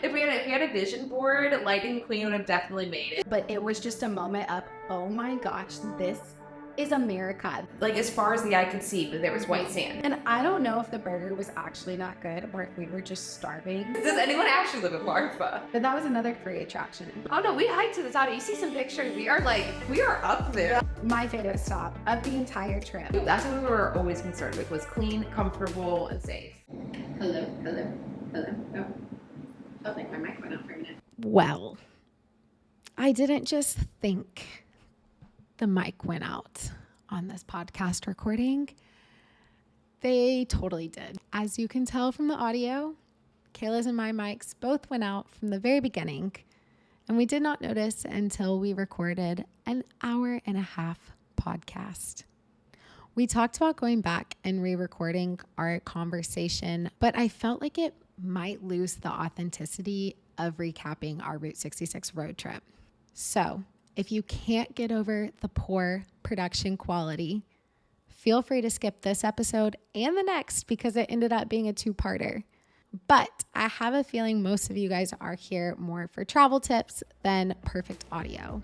If we had a vision board, Lightning McQueen would have definitely made it. But it was just a moment of, oh my gosh, this is America. Like as far as the eye could see, but there was white sand. And I don't know if the burger was actually not good or if we were just starving. Does anyone actually live in Marfa? But that was another free attraction. Oh no, we hiked to the top. You see some pictures. We are up there. My favorite stop of the entire trip. That's what we were always concerned with, was clean, comfortable, and safe. Hello. Oh, like my mic went out for a minute. Well, I didn't just think the mic went out on this podcast recording. They totally did. As you can tell from the audio, Kayla's and my mics both went out from the very beginning, and we did not notice until we recorded an 1.5-hour podcast. We talked about going back and re-recording our conversation, but I felt like it might lose the authenticity of recapping our Route 66 road trip. So if you can't get over the poor production quality, feel free to skip this episode and the next because it ended up being a 2-parter. But I have a feeling most of you guys are here more for travel tips than perfect audio.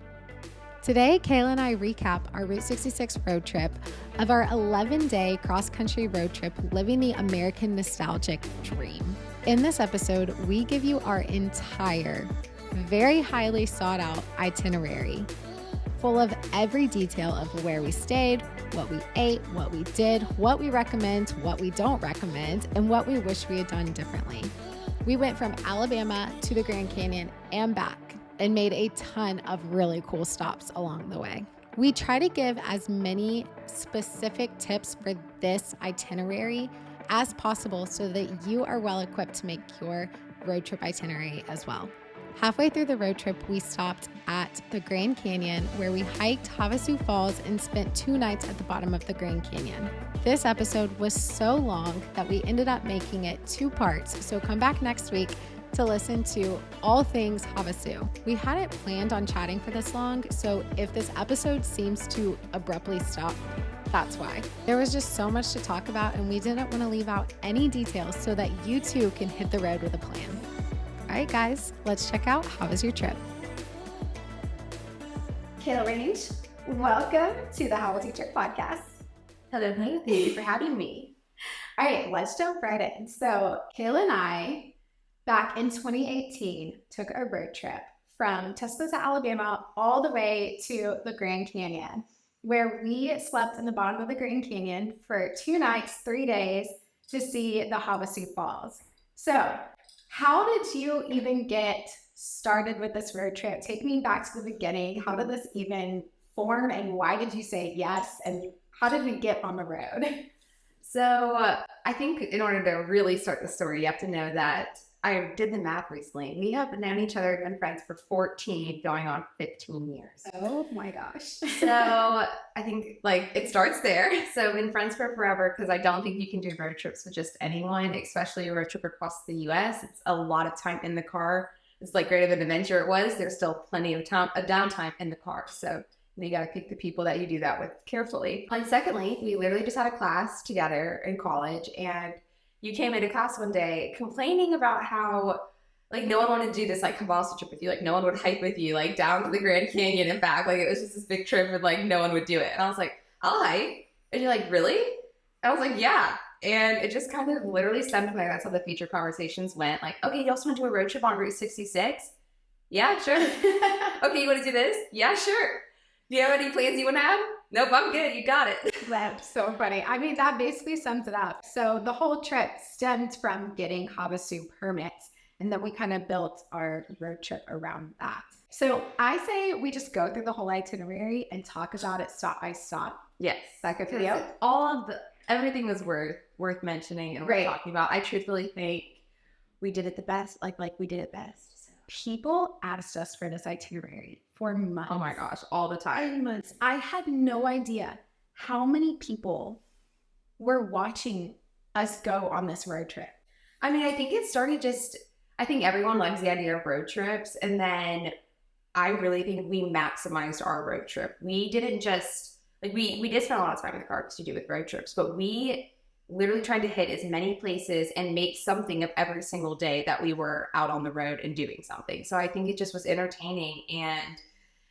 Today, Kayla and I recap our Route 66 road trip of our 11-day cross-country road trip living the American nostalgic dream. In this episode, we give you our entire, very highly sought out itinerary, full of every detail of where we stayed, what we ate, what we did, what we recommend, what we don't recommend, and what we wish we had done differently. We went from Alabama to the Grand Canyon and back and made a ton of really cool stops along the way. We try to give as many specific tips for this itinerary as possible so that you are well equipped to make your road trip itinerary as well. Halfway through the road trip, we stopped at the Grand Canyon where we hiked Havasu Falls and spent 2 nights at the bottom of the Grand Canyon. This episode was so long that we ended up making it 2 parts, so come back next week to listen to all things Havasu. We hadn't planned on chatting for this long, so if this episode seems to abruptly stop, that's why. There was just so much to talk about and we didn't want to leave out any details so that you too can hit the road with a plan. All right, guys, let's check out how was your trip. Kayla Range, welcome to the How Was Your Trip podcast. Hello, thank you for having me. All right, let's jump right in. So Kayla and I, back in 2018, took a road trip from Tuscaloosa, Alabama, all the way to the Grand Canyon, where we slept in the bottom of the Grand Canyon for 2 nights, 3 days to see the Havasu Falls. So how did you even get started with this road trip? Take me back to the beginning. How did this even form and why did you say yes? And how did we get on the road? So I think in order to really start the story, you have to know that I did the math recently. We have known each other, been friends for 14, going on 15 years. Oh my gosh. So I think it starts there. So we've been friends for forever because I don't think you can do road trips with just anyone, especially a road trip across the US. It's a lot of time in the car. It's great of an adventure it was. There's still plenty of time, a downtime in the car. So you got to pick the people that you do that with carefully. And secondly, we literally just had a class together in college and you came into class one day complaining about how no one wanted to do this Havasu trip with you. No one would hike with you down to the Grand Canyon and back. It was just this big trip and no one would do it. And I was like, I'll hike. And you're like, really? I was like, yeah. And it just kind of literally stemmed from there. That's how the future conversations went. Okay, you also want to do a road trip on Route 66? Yeah, sure. Okay, you want to do this? Yeah, sure. Do you have any plans you want to have? Nope, I'm good. You got it. That's so funny. I mean, that basically sums it up. So the whole trip stemmed from getting Havasu permits, and then we kind of built our road trip around that. So I say we just go through the whole itinerary and talk about it stop by stop. Yes. That good for you? Everything was worth mentioning and worth talking about. I truthfully think we did it the best. We did it best. People asked us for this itinerary for months. Oh my gosh, all the time. Months. I had no idea how many people were watching us go on this road trip. I mean, I think it started I think everyone loves the idea of road trips. And then I really think we maximized our road trip. We didn't just, we did spend a lot of time in the car because you do with road trips, but we literally trying to hit as many places and make something of every single day that we were out on the road and doing something. So I think it just was entertaining, and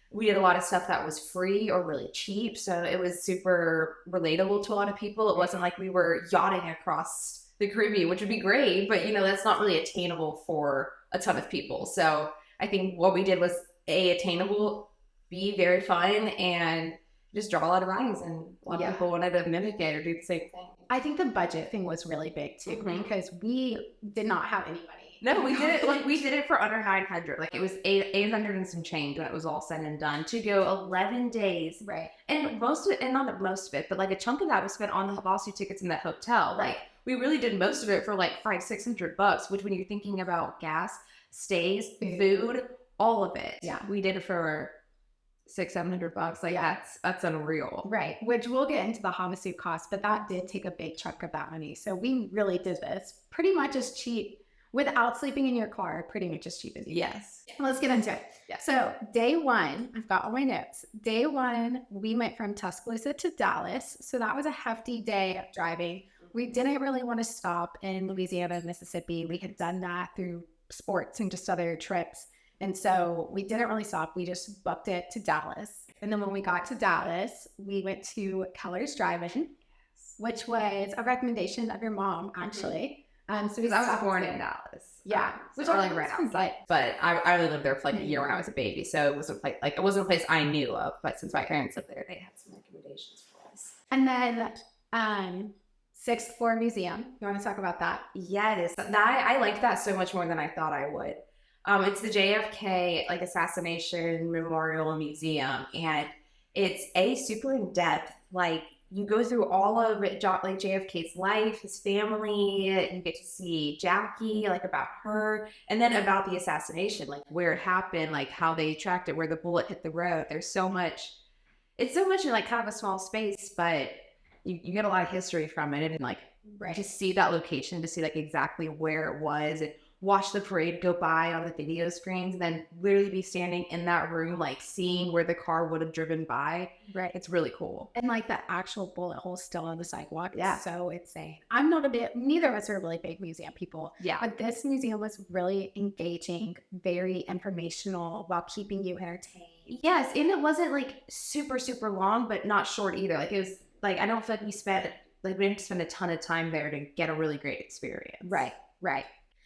we did a lot of stuff that was free or really cheap. So it was super relatable to a lot of people. It wasn't like we were yachting across the Caribbean, which would be great, but that's not really attainable for a ton of people. So I think what we did was A, attainable, B, very fun, and just draw a lot of eyes. And a lot of people wanted to mimic it or do the same thing. I think the budget thing was really big too, because we did not have any money. No, we did it. We did it for under 900. Like it was 800 and some change when it was all said and done to go 11 days. Right. And most of it, and not most of it, but like a chunk of that was spent on the lawsuit tickets in the hotel. Like we really did most of it for like $500-600, which when you're thinking about gas, stays, food, all of it. Yeah. We did it for $600-700. Like that's unreal. Right. Which we'll get into the Hamasu cost, but that did take a big chunk of that money. So we really did this pretty much as cheap without sleeping in your car, pretty much as cheap as you can. Yes. Let's get into it. Yes. So day one, I've got all my notes. Day one, we went from Tuscaloosa to Dallas. So that was a hefty day of driving. We didn't really want to stop in Louisiana and Mississippi. We had done that through sports and just other trips. And so we didn't really stop. We just booked it to Dallas. And then when we got to Dallas, we went to Keller's Drive-In, which was a recommendation of your mom, actually. So Because I was born in Dallas. Yeah. Which I like right outside. But I only lived there for like a year when I was a baby. So it wasn't like it wasn't a place I knew of. But since my parents lived there, they had some recommendations for us. And then Sixth Floor Museum. You want to talk about that? Yes. I liked that so much more than I thought I would. It's the JFK like assassination memorial museum, and it's super in depth. Like you go through all of it, like JFK's life, his family. You get to see Jackie, like about her, and then about the assassination, like where it happened, like how they tracked it, where the bullet hit the road. There's so much. It's so much in like kind of a small space, but you get a lot of history from it, and like to see that location, to see like exactly where it was, and watch the parade go by on the video screens, and then literally be standing in that room, like seeing where the car would have driven by. Right. It's really cool. And like the actual bullet hole still on the sidewalk. Yeah. So insane. I'm not neither of us are really big museum people. Yeah. But this museum was really engaging, very informational while keeping you entertained. Yes. And it wasn't like super, super long, but not short either. Like it was like, I don't feel like we didn't spend a ton of time there to get a really great experience. Right.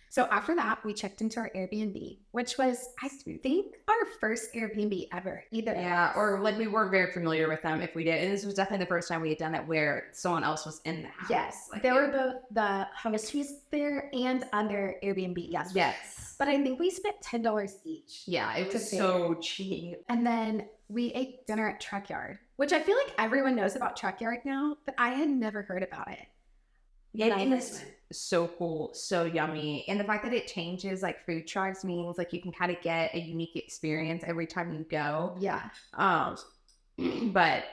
So after that, we checked into our Airbnb, which was, I think, our first Airbnb ever. Yeah, or like we weren't very familiar with them if we did. And this was definitely the first time we had done it where someone else was in the house. Yes. Like there were both the hostess there and under Airbnb. Yes. But I think we spent $10 each. Yeah, it was so cheap. And then we ate dinner at Truck Yard, which I feel like everyone knows about Truck Yard now, but I had never heard about it. Yeah, it was so cool, so yummy. And the fact that it changes like food trucks means like you can kind of get a unique experience every time you go. Yeah. But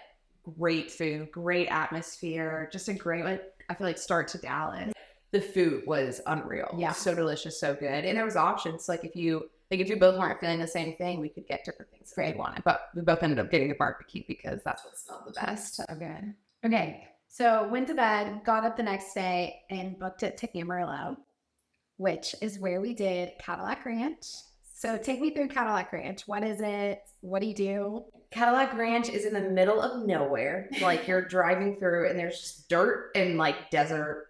great food, great atmosphere, just a great I feel like start to Dallas. The food was unreal. Yeah. So delicious, so good. And there was options. Like if you both weren't feeling the same thing, we could get different things if you wanted. But we both ended up getting a barbecue because that's what smelled the best. So good. Okay. So went to bed, got up the next day, and booked it to Amarillo, which is where we did Cadillac Ranch. So take me through Cadillac Ranch. What is it? What do you do? Cadillac Ranch is in the middle of nowhere. Like you're driving through and there's just dirt and like desert.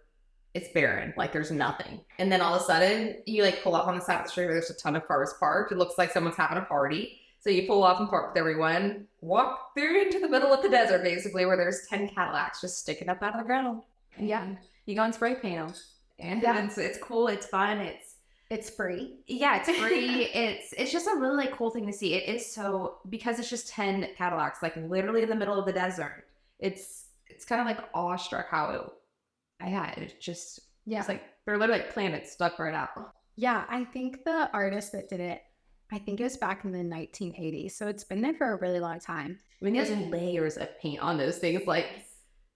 It's barren. Like there's nothing. And then all of a sudden you like pull up on the side of the street where there's a ton of cars parked. It looks like someone's having a party. So you pull off and park with everyone, walk through into the middle of the desert, basically, where there's 10 Cadillacs just sticking up out of the ground. Yeah. You go and spray paint them. And it's cool. It's fun. It's free. Yeah, it's free. it's just a really like cool thing to see. It is so, because it's just 10 Cadillacs, like literally in the middle of the desert. It's kind of like awestruck how it's just, it's like, they're literally like planets stuck right out. Yeah, I think the artist that did it, I think it was back in the 1980s. So it's been there for a really long time. I mean, there's layers of paint on those things. Like,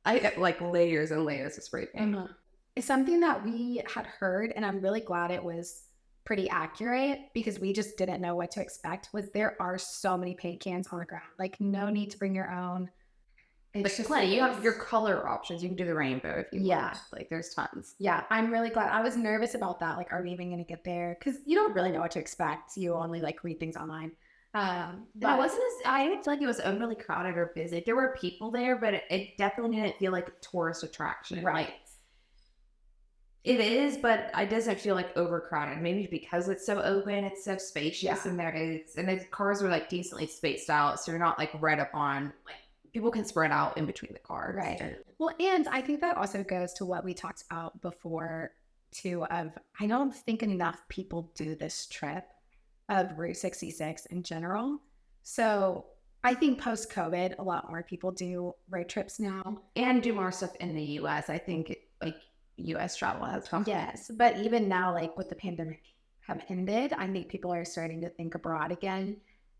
like layers and layers of spray paint. Mm-hmm. It's something that we had heard, and I'm really glad it was pretty accurate because we just didn't know what to expect, was there are so many paint cans on the ground. Like, no need to bring your own. Like It's just plenty. You have your color options. You can do the rainbow if you Yeah. want. Like there's tons. Yeah, I'm really glad. I was nervous about that. Like, are we even going to get there? Because you don't really know what to expect. You only like read things online. But I wasn't as, I didn't feel like it was overly crowded or busy. There were people there, but it definitely didn't feel like a tourist attraction. Right. Like, it is, but it doesn't feel like overcrowded. Maybe because it's so open, it's so spacious, Yeah. and the cars are like decently spaced out, so you're not like right up on, like, people can spread out in between the cars. Right. Well, and I think that also goes to what we talked about before, too, of I don't think enough people do this trip of Route 66 in general. So I think post-COVID, a lot more people do road trips now. And do more stuff in the U.S. I think like U.S. travel has come. Yes, but even now, like with the pandemic have ended, I think people are starting to think abroad again.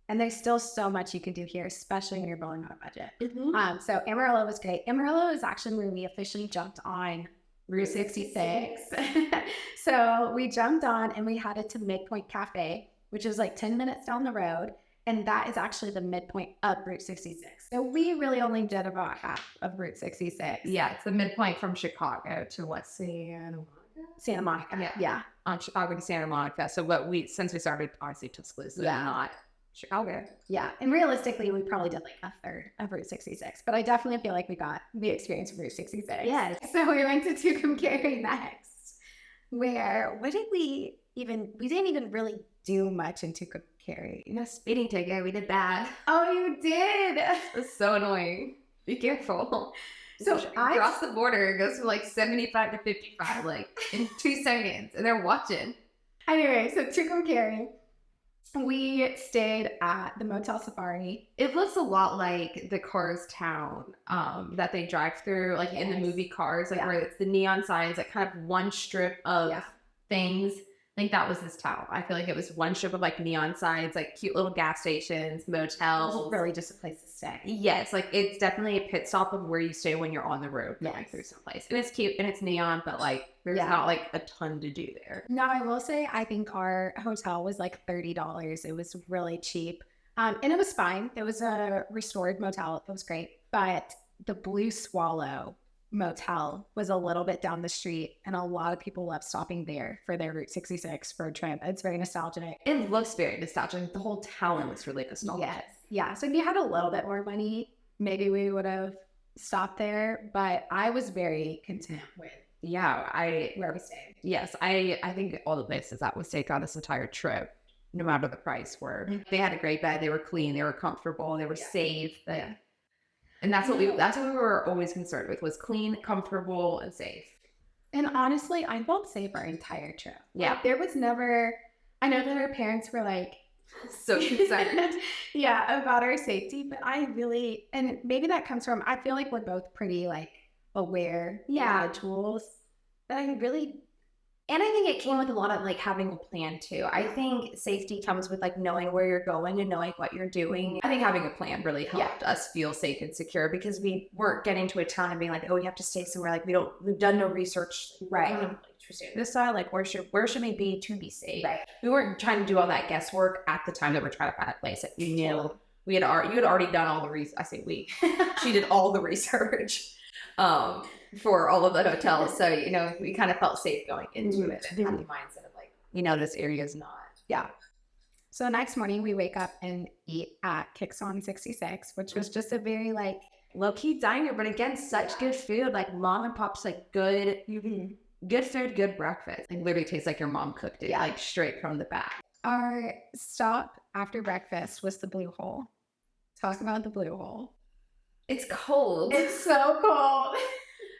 And there's still so much you can do here, especially when you're going on a budget. Mm-hmm. So Amarillo was great. Amarillo is actually where we officially jumped on Route 66. So we jumped on and we headed to Midpoint Cafe, which is like 10 minutes down the road. And that is actually the midpoint of Route 66. So we really only did about half of Route 66. Yeah, it's the midpoint from Chicago to what, Santa Monica. Yeah. On Chicago to Santa Monica. So since we started, obviously Tuscaloosa, not Chicago. Yeah. And realistically, we probably did like a third of Route 66. But I definitely feel like we got the experience of Route 66. Yes. So we went to Tucumcari next, where we didn't even really do much in Tucumcari. Speeding ticket. We did that. Oh, you did? It was so annoying. Be careful. So I cross the border. It goes from like 75 to 55, like in 2 seconds, and they're watching. Anyway, so Tucumcari, we stayed at the Motel Safari. It looks a lot like the Cars town that they drive through, like in the movie Cars, like where it's the neon signs, like kind of one strip of things. I think that was this town. I feel like it was one strip of like neon signs, like cute little gas stations, motels. It was really just a place to stay. Yes, like it's definitely a pit stop of where you stay when you're on the road going through someplace. And it's cute and it's neon, but like there's not like a ton to do there. No, I will say I think our hotel was like $30. It was really cheap. And it was fine. It was a restored motel. It was great. But the Blue Swallow motel was a little bit down the street, and a lot of people love stopping there for their Route 66 road trip. It's very nostalgic. It looks very nostalgic. The whole town looks really nostalgic. Yes. Yeah. So if you had a little bit more money, maybe we would have stopped there. But I was very content with where we stayed. Yes, I think all the places that we stayed got this entire trip, no matter the price, were they had a great bed, they were clean, they were comfortable, they were safe. And that's what we were always concerned with, was clean, comfortable, and safe. And honestly, I felt safe our entire trip. Yeah. Like, there was never, I know that our parents were like, so concerned. About our safety, but I really, and maybe that comes from, I feel like we're both pretty like aware individuals, but I really, and I think it came with a lot of like having a plan too. I think safety comes with like knowing where you're going and knowing what you're doing. I think having a plan really helped us feel safe and secure, because we weren't getting to a town and being like, oh, we have to stay somewhere. Like we've done no research. Right. This side, like where should we be to be safe? Right. We weren't trying to do all that guesswork at the time that we're trying to find a place that you knew. You had already done all the research. I say we. She did all the research. For all of the hotels. So, we kind of felt safe going into it and had the mindset of like, this area is not. Yeah. So the next morning we wake up and eat at Kicks on 66, which was just a very like low-key diner, but again, such good food, like mom and pop's like good food, good breakfast. It literally tastes like your mom cooked it, like straight from the back. Our stop after breakfast was the Blue Hole. Talk about the Blue Hole. It's cold. It's so cold.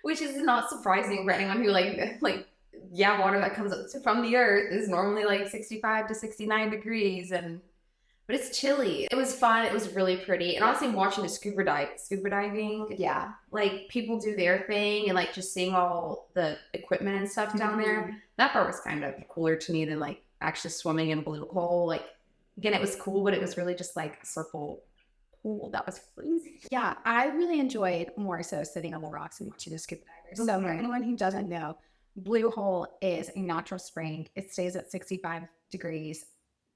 Which is not surprising for anyone who water that comes up from the earth is normally like 65 to 69 degrees, but it's chilly. It was fun. It was really pretty. And honestly, watching the scuba diving, like people do their thing, and like just seeing all the equipment and stuff down there, that part was kind of cooler to me than like actually swimming in Blue Hole. Like, again, it was cool, but it was really just like a circle pool that was freezing. Yeah, I really enjoyed more so sitting on the rocks and watching the scuba divers. So for anyone who doesn't know, Blue Hole is a natural spring. It stays at 65 degrees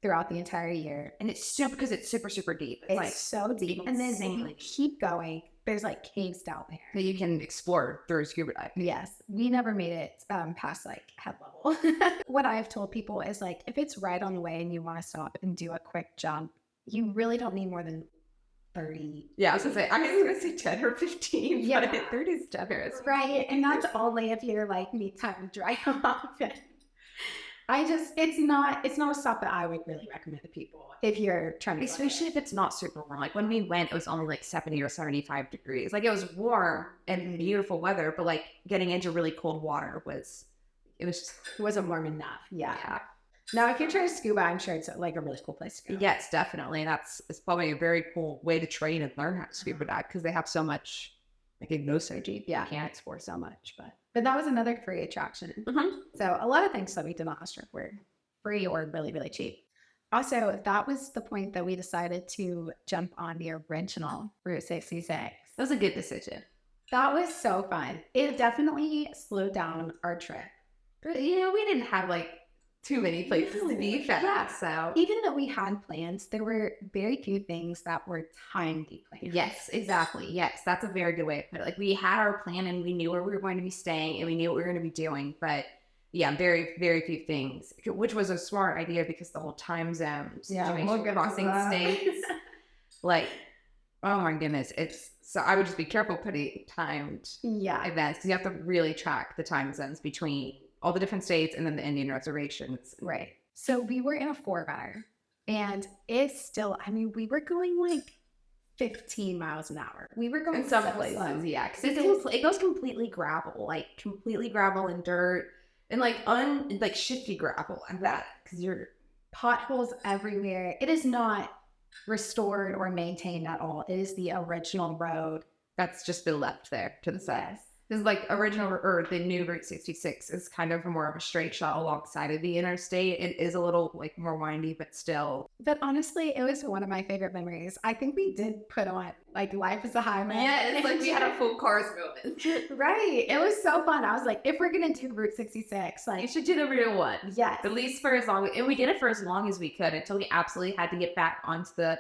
throughout the entire year. And it's super, because it's super, super deep. It's like so deep. And then they keep going there's like caves down there that you can explore through scuba diving. Yes, we never made it past like head level. What I've told people is like, if it's right on the way and you want to stop and do a quick jump, you really don't need more than 30. Yeah, I was gonna say 10 or 15. Yeah. But 30 is generous. Right, and that's only if you're like me time to dry off. It's not a stop that I would really recommend to people if you're trying to, especially if it's not super warm. Like when we went, it was only like 70 or 75 degrees. Like it was warm and beautiful weather, but like getting into really cold water it wasn't warm enough. Yeah. Now, if you're trying to scuba, I'm sure it's like a really cool place to go. Yes, definitely. And it's probably a very cool way to train and learn how to scuba dive because they have so much, like deep. Yeah, you can't explore so much. But that was another free attraction. Mm-hmm. So a lot of things that we did on the trip were free or really, really cheap. Also, that was the point that we decided to jump on the original Route 66. That was a good decision. That was so fun. It definitely slowed down our trip. But, we didn't have like too many places to be fast. So even though we had plans, there were very few things that were timely plans. Yes, exactly. Yes, that's a very good way to put it. Like we had our plan and we knew where we were going to be staying and we knew what we were going to be doing. But yeah, very, very few things, which was a smart idea because the whole time zone situation, crossing states, like, oh my goodness. So I would just be careful putting timed events because you have to really track the time zones between all the different states and then the Indian reservations. Right. So we were in a 4-wheeler and it's still, we were going like 15 miles an hour. We were going in some places, yeah. Because it goes completely gravel and dirt and like shifty gravel and that because you're potholes everywhere. It is not restored or maintained at all. It is the original road that's just been left there to the side. Yes. This is like the new Route 66 is kind of more of a straight shot alongside of the interstate. It is a little like more windy, but still. But honestly, it was one of my favorite memories. I think we did put on like Life is a Highway. Yeah, it's like we had a full cars moment. Right. It was so fun. I was like, if we're going to do Route 66, like. You should do the real one. Yes. At least for as long, and we did it for as long as we could until we absolutely had to get back onto the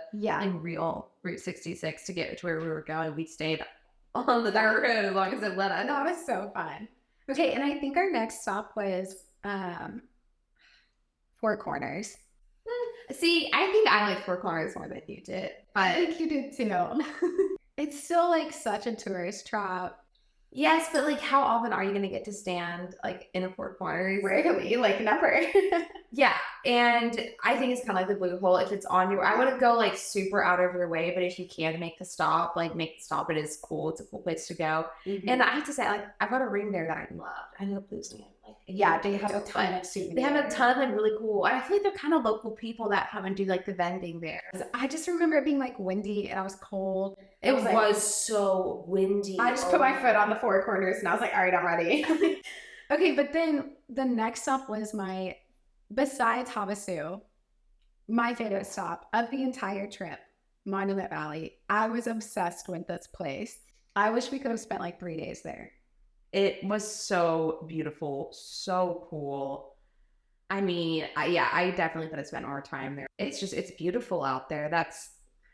real Route 66 to get to where we were going. We stayed on the dirt road as long as it let us. That was so fun. Okay, and I think our next stop was Four Corners. See, I think I like Four Corners more than you did. But I think you did too. It's still like such a tourist trap. Yes, but like how often are you going to get to stand like in a Four Corners? Rarely, like never. Yeah, and I think it's kind of like the blue hole. If it's on your, I wouldn't go like super out of your way, but if you can make the stop, make the stop. It is cool. It's a cool place to go. Mm-hmm. And I have to say, like I've got a ring there that I loved. I know Blue Stand. They have a ton of souvenirs. They have a ton of like really cool. And I feel like they're kind of local people that come and do like the vending there. I just remember it being like windy and I was cold. It was so windy. I just put my foot on the Four Corners and I was like, all right, I'm ready. Okay, but then the next stop was besides Havasu, my favorite stop of the entire trip, Monument Valley. I was obsessed with this place. I wish we could have spent like 3 days there. It was so beautiful, so cool. I definitely could have spent more time there. It's beautiful out there. I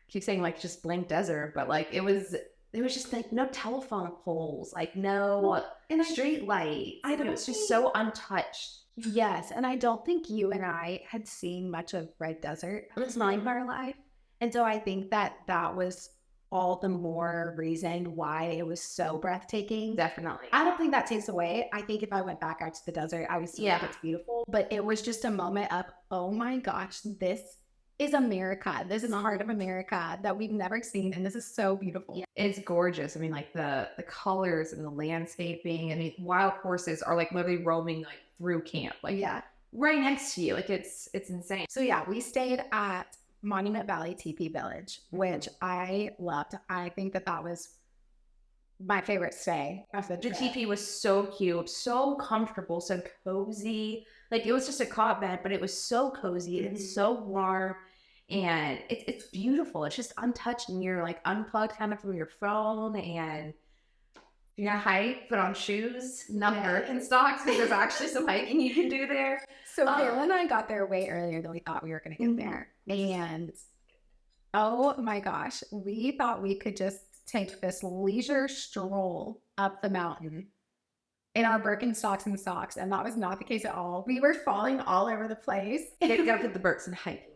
keep saying like just blank desert, but like it was just like no telephone poles, like no street lights. It was just so untouched. Yes, and I don't think you and I had seen much of Red Desert. It was not in our life. And so I think that was all the more reason why it was so breathtaking. Definitely. I don't think that takes away. I think if I went back out to the desert, I would see it's beautiful. But it was just a moment of, oh my gosh, this is America. This is the heart of America that we've never seen. And this is so beautiful. Yeah, it's gorgeous. I mean, like the colors and the landscaping and the wild horses are like literally roaming like through camp. Like right next to you. Like it's insane. So yeah, we stayed at Monument Valley Teepee Village, which I loved. I think that was my favorite stay of the trip. The teepee was so cute, so comfortable, so cozy. Like it was just a cot bed, but it was so cozy. Mm-hmm. It's so warm and it's beautiful. It's just untouched and you're like unplugged kind of from your phone and you're gonna hike, put on shoes, not Birkenstocks because there's actually some hiking you can do there. So Kayla and I got there way earlier than we thought we were going to get there. And oh my gosh, we thought we could just take this leisure stroll up the mountain in our Birkenstocks and socks, and that was not the case at all. We were falling all over the place. Get up to the Birks and hiking.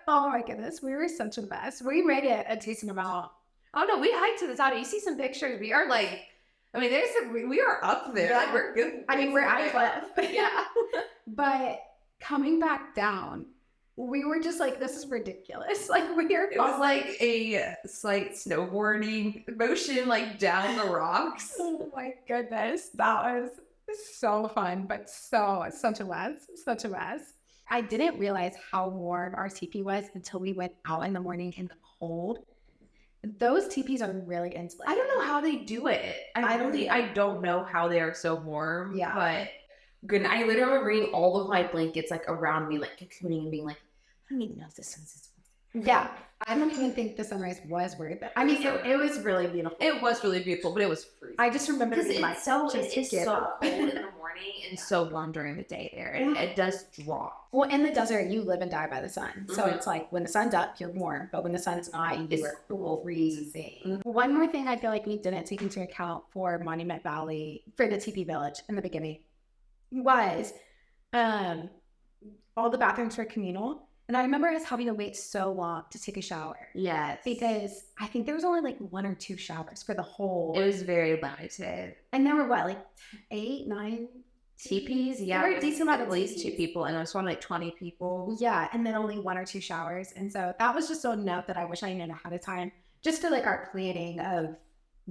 Oh my goodness, we were such a mess. We made it a decent amount. Oh no, we hiked to the top. You see some pictures. We are like, I mean, we are up there. Yeah. Like, we're good. I mean, we're at a cliff. Yeah. But coming back down, we were just like, this is ridiculous. Like, we are It was like a slight snowboarding motion, like down the rocks. Oh my goodness. That was so fun, but such a mess. I didn't realize how warm our teepee was until we went out in the morning in the cold. Those teepees are really insulated. I don't know how they do it. I don't know how they are so warm. Yeah. But good. I literally remember bringing all of my blankets like around me, like cocooning and being like, I don't even know if this sun's worth it. Yeah. I don't even think the sunrise was worth it. I mean, it was really beautiful. It was really beautiful, but it was freezing. I just remember Because being it's so just it's get so up. cold in the morning and so warm during the day there, and it does drop. Well, in the desert, you live and die by the sun. So Mhm. it's like when the sun's up, you're warm, but when the sun's not, It's you're cool. freezing. Mhm. One more thing I feel like we didn't take into account for Monument Valley, for the teepee village in the beginning, was all the bathrooms were communal. And I remember us having to wait so long to take a shower Yes, because I think there was only like 1 or 2 showers for the whole. it was very limited. And there were what, like 8, 9 Teepees, yeah, There were a decent amount of at least 2 teepees. people, and I was like 20 people. Yeah, and then only 1 or 2 showers. And so that was just a note that I wish I knew ahead of time, just for like our planning of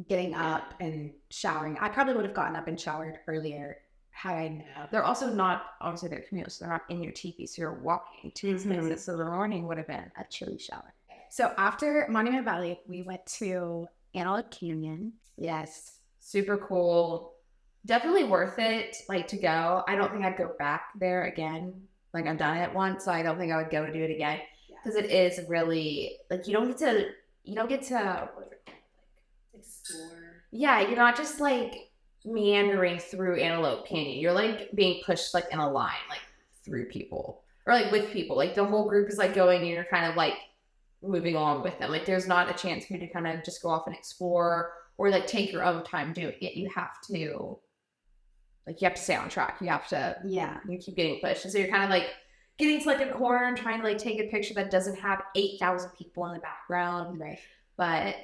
getting up and showering. I probably would have gotten up and showered earlier had I known. They're also not, obviously they're commute, so they're not in your teepee, so you're walking to these Mhm. places. So the morning would have been a chilly shower. So after Monument Valley, we went to Antelope Canyon. Yes, super cool. Definitely worth it, like, to go. I don't think I'd go back there again. Like, I've done it once, so I don't think I would go and do it again. Because it is really, like, you don't get to, what is it called? Like, Explore. yeah, you're not just, like, meandering through Antelope Canyon. You're, like, being pushed, like, in a line, like, through people. Or, like, with people. Like, the whole group is, like, going, and you're kind of, like, moving along with them. Like, there's not a chance for you to kind of just go off and explore or, like, take your own time doing it. You have to, like, you have to stay on track. You have to, Yeah. you keep getting pushed. And so you're kind of, like, getting to, like, a corner and trying to, like, take a picture that doesn't have 8,000 people in the background. Right. But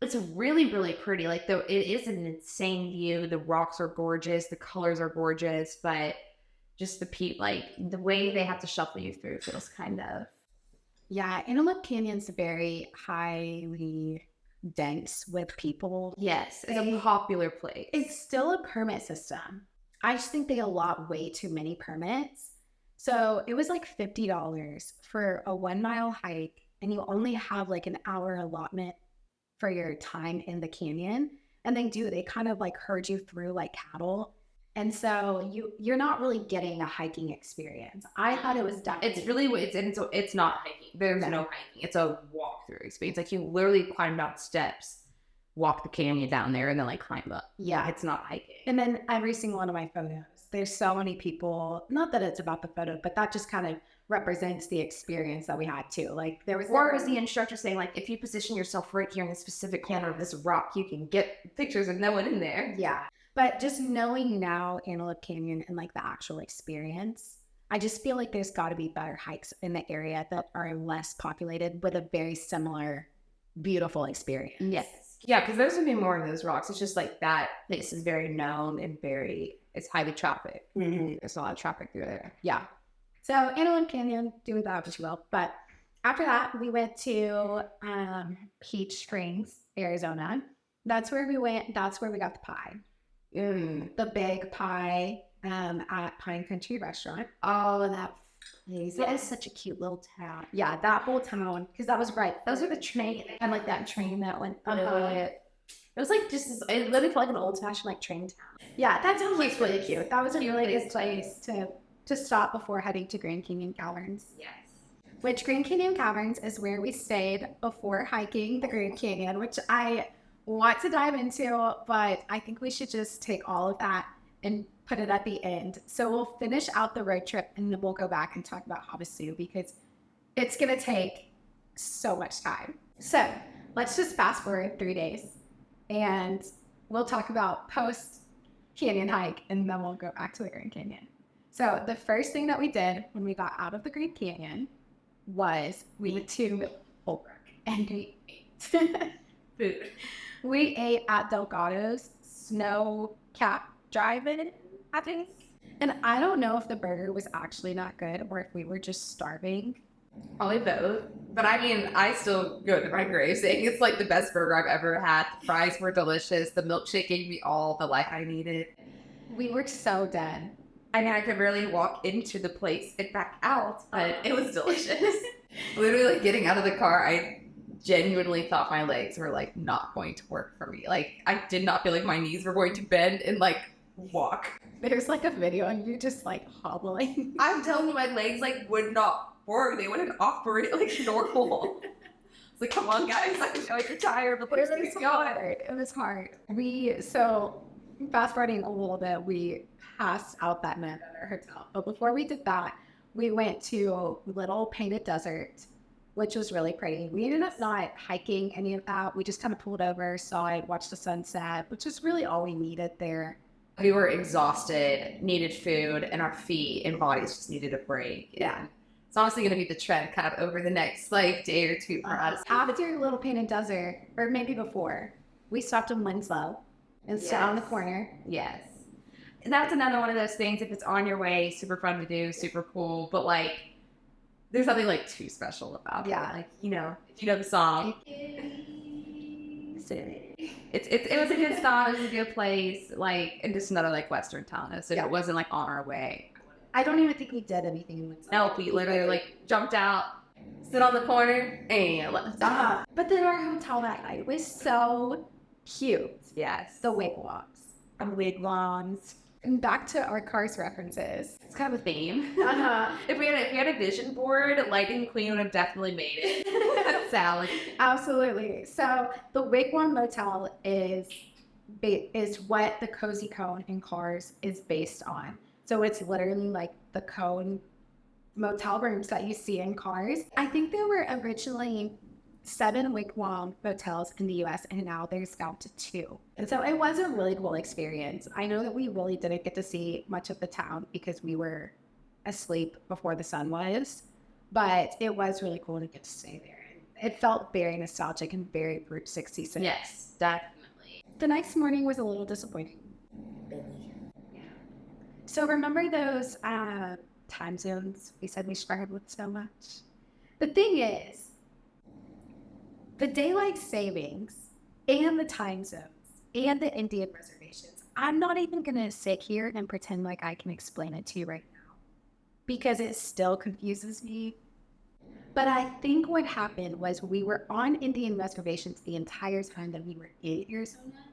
it's really, really pretty. Like, though, it is an insane view. The rocks are gorgeous. The colors are gorgeous. But just the way they have to shuffle you through feels kind of. Yeah, Antelope Canyon's very highly dense with people. Yes, it's a popular place. It's still a permit system. I just think they allot way too many permits. So it was like $50 for a 1-mile hike, and you only have like an hour allotment for your time in the canyon. And they kind of like herd you through like cattle. And so you're not really getting a hiking experience. I thought it was definitely. It's not hiking. There's no hiking. It's a walkthrough experience. Like, you literally climb down steps, walk the canyon down there, and then like climb up. Yeah. It's not hiking. And then every single one of my photos, there's so many people, not that it's about the photo, but that just kind of represents the experience that we had too. Like there was. Or was the instructor saying, like, if you position yourself right here in the specific corner of this rock, you can get pictures of no one in there. Yeah. But just knowing now Antelope Canyon and like the actual experience, I just feel like there's got to be better hikes in the area that are less populated with a very similar, beautiful experience. Yes. Yeah, because there's going to be more of those rocks. It's just like that place is very known and it's highly trafficked. Mm-hmm. There's a lot of traffic through there. Yeah. So Antelope Canyon, do with that what you will. But after that, we went to Peach Springs, Arizona. That's where we went. That's where we got the pie. The big pie at Pine Country Restaurant. Oh, that place. That is such a cute little town. Yeah, that whole town, because that was right. Those are the train, and like that train that went through Uh-huh. it. It was like it literally felt like an old fashioned like train town. Yeah, that town was really cute. That was a really good place to stop before heading to Grand Canyon Caverns. Yes. Which Grand Canyon Caverns is where we stayed before hiking the Grand Canyon, which I want to dive into, but I think we should just take all of that and put it at the end. So we'll finish out the road trip and then we'll go back and talk about Havasu because it's going to take so much time. So let's just fast forward 3 days and we'll talk about post canyon hike and then we'll go back to the Grand Canyon. So the first thing that we did when we got out of the Grand Canyon was we went to Holbrook and we ate. Food. We ate at Delgado's Snow Cap Drive-In, I think. And I don't know if the burger was actually not good or if we were just starving. Probably both. But I mean, I still go to my grave saying it's like the best burger I've ever had. The fries were delicious. The milkshake gave me all the life I needed. We were so dead. I mean, I could barely walk into the place and back out, but it was delicious. Literally, like getting out of the car, I genuinely thought my legs were like not going to work for me. Like I did not feel like my knees were going to bend and like walk. There's like a video and you just like hobbling. I'm telling you, my legs like would not work. They wouldn't operate like normal. It's like, come on, guys, I feel like you're tired, but It was hard. It was hard. So fast forwarding a little bit, we passed out that night at our hotel. But before we did that, we went to Little Painted Desert, which was really pretty. We ended up not hiking any of that. We just kind of pulled over, saw it, watched the sunset, which is really all we needed there. We were exhausted, needed food, and our feet and bodies just needed a break. Yeah. It's honestly going to be the trend kind of over the next like day or two for us. After Little Painted Desert, or maybe before, we stopped in Winslow and sat on the corner. Yes. And that's another one of those things, if it's on your way, super fun to do, super cool, but like there's nothing like too special about it. Yeah. Like, you know, if you know the song. It was a good song, it was a good place, like, and just another like Western town. So it wasn't like on our way. I don't even think we did anything in Winslow. No, we literally like jumped out, sit on the corner, and left. But then our hotel that night was so cute. Yes. The wigwams. And back to our Cars references. It's kind of a theme. Uh-huh. If we had a vision board, Lightning Queen would have definitely made it. Sally. Absolutely. So the Wigwam Motel is what the Cozy Cone in Cars is based on. So it's literally like the cone motel rooms that you see in Cars. I think there were originally 7 Wigwam motels in the US and now there's down to 2. And so it was a really cool experience. I know that we really didn't get to see much of the town because we were asleep before the sun was, but it was really cool to get to stay there. It felt very nostalgic and very Route 66. Yes, definitely. The next morning was a little disappointing. Yeah. So remember those time zones we said we struggled with so much? The thing is, the daylight savings and the time zones and the Indian reservations, I'm not even going to sit here and pretend like I can explain it to you right now because it still confuses me. But I think what happened was we were on Indian reservations the entire time that we were in Arizona,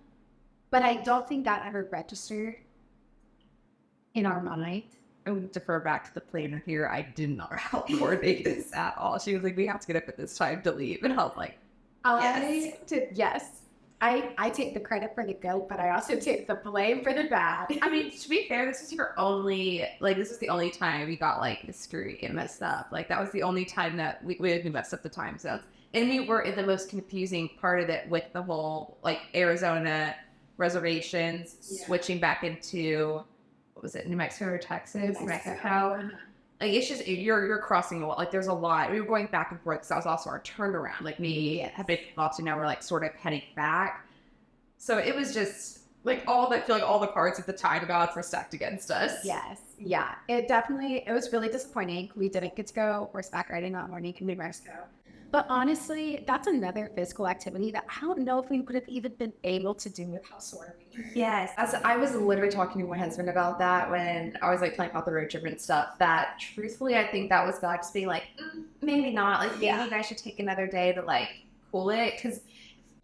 but I don't think that ever registered in our mind. I would defer back to the planner here. I did not help coordinate this at all. She was like, we have to get up at this time to leave. And I was like, Yes. I take the credit for the good, but I also take the blame for the bad. I mean, to be fair, this is the only time we got like screwy and messed up. Like that was the only time that we messed up the time zones. And we were in the most confusing part of it with the whole like Arizona reservations switching back into, what was it, New Mexico or Texas? New Mexico. Like it's just you're crossing a lot. Like there's a lot. We were going back and forth because that was also our turnaround. Like we had been off to now we're like sort of heading back. So it was just like I feel like all the cards at the time about were stacked against us. Yes. Yeah. It was really disappointing. We didn't get to go horseback riding that morning in New Mexico. But honestly, that's another physical activity that I don't know if we would have even been able to do with how sore we were. Yes. I was literally talking to my husband about that when I was like planning out the road trip and stuff, that truthfully, I think that was God just being like, maybe not. Like, maybe you guys should take another day to like cool it. Because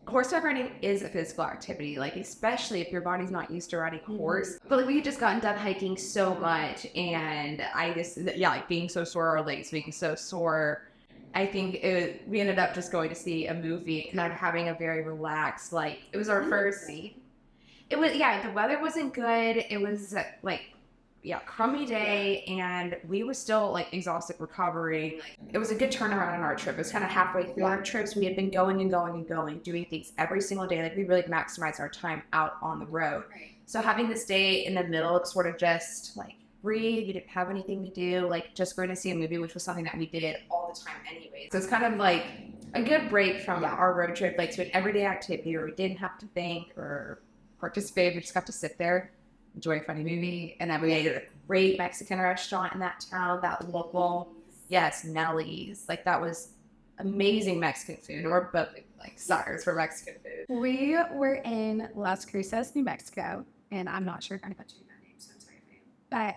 horseback riding is a physical activity, like especially if your body's not used to riding a horse. But like we had just gotten done hiking so much and I just, like being so sore, our legs being so sore. I think we ended up just going to see a movie and having a very relaxed, like, it was our first. It was, the weather wasn't good. It was like crummy day, and we were still like exhausted recovering. It was a good turnaround on our trip. It was kind of halfway through our trips. We had been going and going and going, doing things every single day. Like we really maximized our time out on the road. Right. So having this day in the middle to sort of just like breathe, you didn't have anything to do, like just going to see a movie, which was something that we did all the time anyway. So it's kind of like a good break from our road trip, like to an everyday activity where we didn't have to think or participate. We just got to sit there, enjoy a funny movie. And then we ate at a great Mexican restaurant in that town, that was local. Yes, Nellie's. Like that was amazing Mexican food. We're both like suckers for Mexican food. We were in Las Cruces, New Mexico, and I'm not sure if I'm butchering that name, so I'm sorry for you. But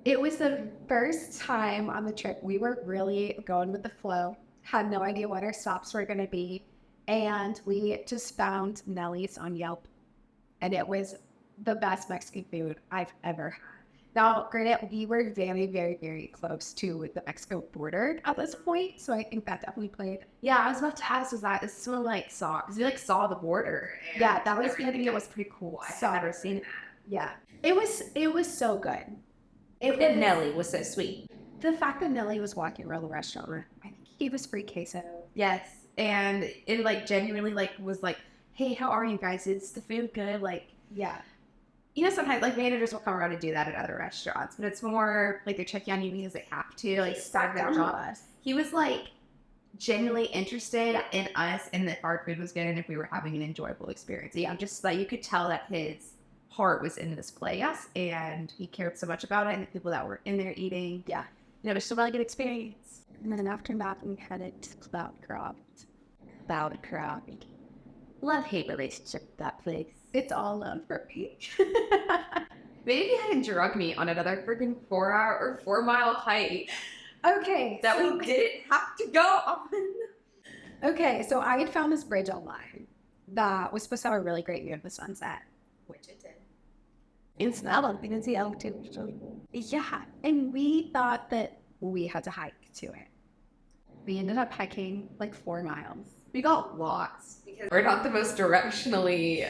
it was the first time on the trip we were really going with the flow, had no idea what our stops were going to be, and we just found Nellie's on Yelp, and it was the best Mexican food I've ever had. Now, granted, we were very, very, very close to the Mexico border at this point, so I think that definitely played. Yeah, I was about to ask, was that this one like saw, because we like saw the border. Yeah, that was, I think it was pretty cool. So- I've never seen that. Yeah, it was so good. And Nellie was so sweet. The fact that Nellie was walking around the restaurant room, I think he was free queso. Yes, and it like genuinely like was like, hey, how are you guys? Is the food good? Like, Yeah. you know, sometimes like managers will come around and do that at other restaurants, but it's more like they're checking on you because they have to, like start their job. us. He was like genuinely interested in us and that our food was good and if we were having an enjoyable experience. Yeah, just like you could tell that his heart was in this place and he cared so much about it and the people that were in there eating. Yeah. You know, it was just a really good experience. And then after that, we headed to Cloudcroft. Cloudcroft. Love-hate relationship with that place. It's all love for me. Maybe he hadn't drug me on another freaking 4 or 4-mile hike Okay. that we didn't have to go on. Okay, so I had found this bridge online that was supposed to have a really great view of the sunset, which it did. In Seattle, we didn't see Elk too. So. Yeah, and we thought that we had to hike to it. We ended up hiking like 4 miles. We got lost because we're not the most directionally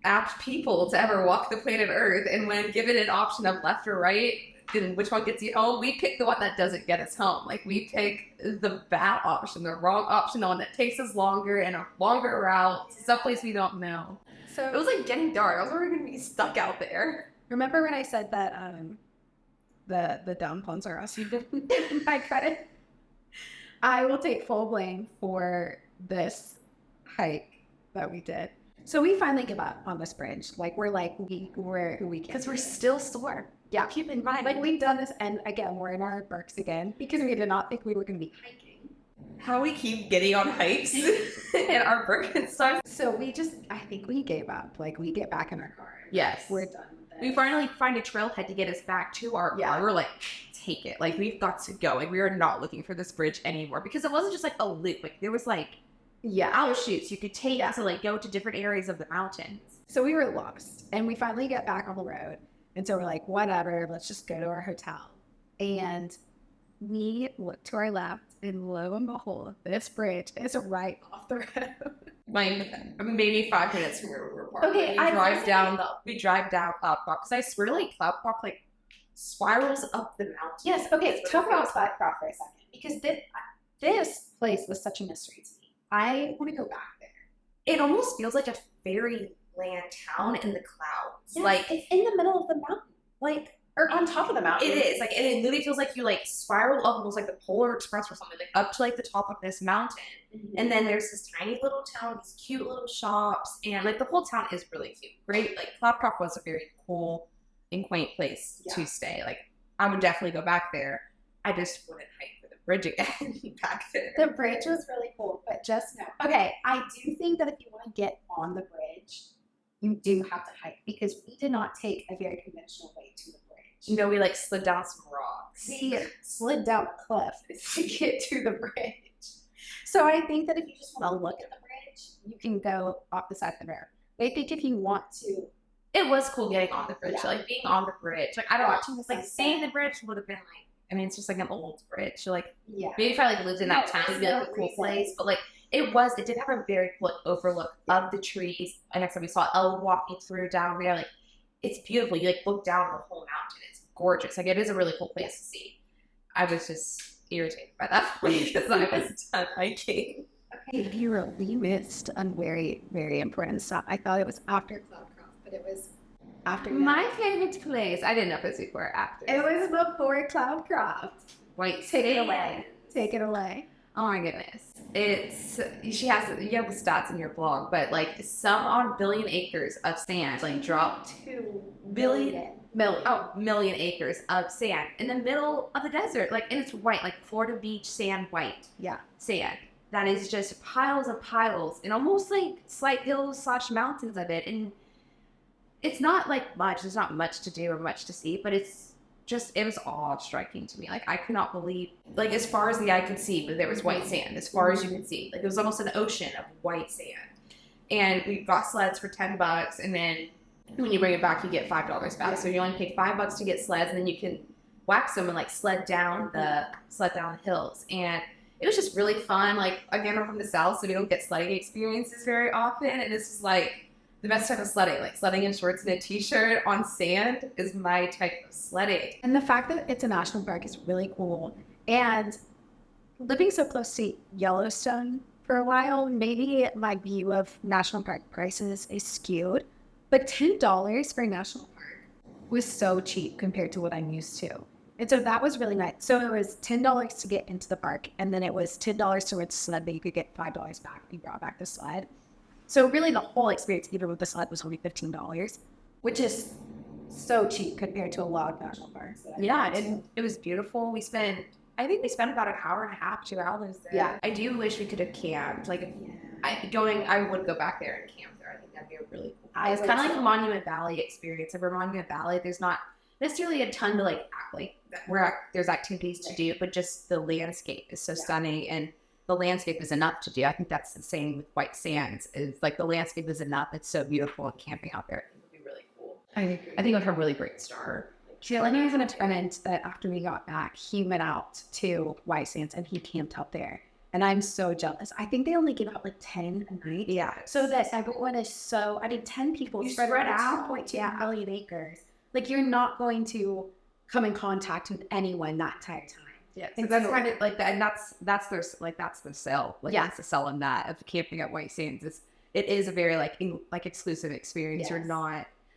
apt people to ever walk the planet Earth. And when given an option of left or right, then which one gets you home, we pick the one that doesn't get us home. Like we pick the bad option, the wrong option, the one that takes us longer and a longer route to someplace we don't know. So It was like getting dark. I was already gonna be stuck out there. remember when I said that the down puns are us? You didn't take my credit. I will take full blame for this hike that we did. So we finally give up on this bridge. Like we're we Because we're still sore. yeah. Keep in mind, Like we've done this, and again we're in our Berks again because we did not think we were going to be hiking. how we keep getting on hikes in our Birkenstocks. So I think we gave up. Like we get back in our car. Yes. We're done with it. We finally find a trailhead to get us back to our car. We're like, take it. Like, we've got to go. Like, we are not looking for this bridge anymore. Because it wasn't just like a loop. Like, there was like outshoots you could take to like go to different areas of the mountains. So we were lost, and we finally get back on the road. And so we're like, whatever, let's just go to our hotel. And we look to our left, and lo and behold, this bridge is right off the road. Maybe 5 minutes from where we were parked. Okay, we drive down Cloud Park. Because I swear to like Cloud Park like spirals up the mountain. Yes, okay, talk about Cloudcroft for a second. Because this place was such a mystery to me. I want to go back there. It almost feels like a fairyland town in the clouds. Yes, like it's in the middle of the mountain. Like, or on top of the mountain. it is like, and it literally feels like you like spiral up almost like the Polar Express or something, like up to like the top of this mountain. Mhm. And then there's this tiny little town, these cute little shops, and like the whole town is really cute. Great, like Cloudcroft was a very cool and quaint place to stay. Like I would definitely go back there. I just wouldn't hike for the bridge again back there. The bridge was really cool, but just know. Okay, I do think that if you want to get on the bridge, you do have to hike because we did not take a very conventional way to the bridge. You know, we like slid down some rocks. We slid down a cliff to get to the bridge. So I think that if you just want to look at the bridge, you can go off the side of the road. But I think if you want to, It was cool getting on the bridge. Yeah. Like being on the bridge. Like I don't Watching know, the like sunset. seeing the bridge would have been like, I mean, it's just like an old bridge. So like yeah. maybe if I like lived in that No, town, it'd be there's like no a cool reason. place. But like it did have a very cool overlook of the trees. And next time we saw Elle walking through down there, like it's beautiful. You like look down the whole mountain. It's gorgeous. Like it is a really cool place to see. I was just irritated by that point because I was done hiking. Okay, we missed on very, very important stuff. I thought it was after Cloudcroft, but it was after. My favorite place. I didn't know if it was before or after. It was before Cloudcroft. White Take it sand. away. Take it away. Oh my goodness. You have the stats in your blog, but like some odd billion acres of sand like dropped 2 billion million. million acres of sand in the middle of the desert. Like, and it's white, like Florida beach sand, white Yeah. sand. That is just piles of piles and almost like slight hills / mountains of it. And it's not like much, there's not much to do or much to see, but it was awe striking to me. Like, I could not believe, like, as far as the eye could see, but there was white sand, as far as you could see. Like, it was almost an ocean of white sand. And we got sleds for $10, and then when you bring it back, you get $5 back. So you only pay $5 to get sleds, and then you can wax them and, like, sled down the hills. And it was just really fun. Like, again, I'm from the South, so we don't get sledding experiences very often. And this is, like, the best type of sledding. Like, sledding in shorts and a t-shirt on sand is my type of sledding. And the fact that it's a national park is really cool. And living so close to Yellowstone for a while, maybe my view of national park prices is skewed. But $10 for a national park was so cheap compared to what I'm used to. And so that was really nice. So it was $10 to get into the park, and then it was $10 towards the sled, but you could get $5 back if you brought back the sled. So really the whole experience, even with the sled, was only $15, which is so cheap compared to a lot of national parks. Yeah, and it was beautiful. I think we spent about an hour and a half, 2 hours there. Yeah. I do wish we could have camped. Like, I would go back there and camp there. I think that'd be a really cool. It's kind of like a Monument Valley experience. Over Monument Valley, there's not necessarily a ton to like where there's activities to do, but just the landscape is so stunning, and the landscape is enough to do. I think that's the same with White Sands. Is like the landscape is enough. It's so beautiful, and camping out there would be really cool. I think it would have a really great start. Jalen has a friend that after we got back, he went out to White Sands and he camped out there. And I'm so jealous. I think they only give out like 10 a night. Yeah. So that everyone is 10 people spread out 2.2 million acres. Like, you're not going to come in contact with anyone that entire time. Yeah, so that's kind of like that, and that's the sell. Like, that's the sell in that of camping at White Sands. It is a very like exclusive experience. Yes.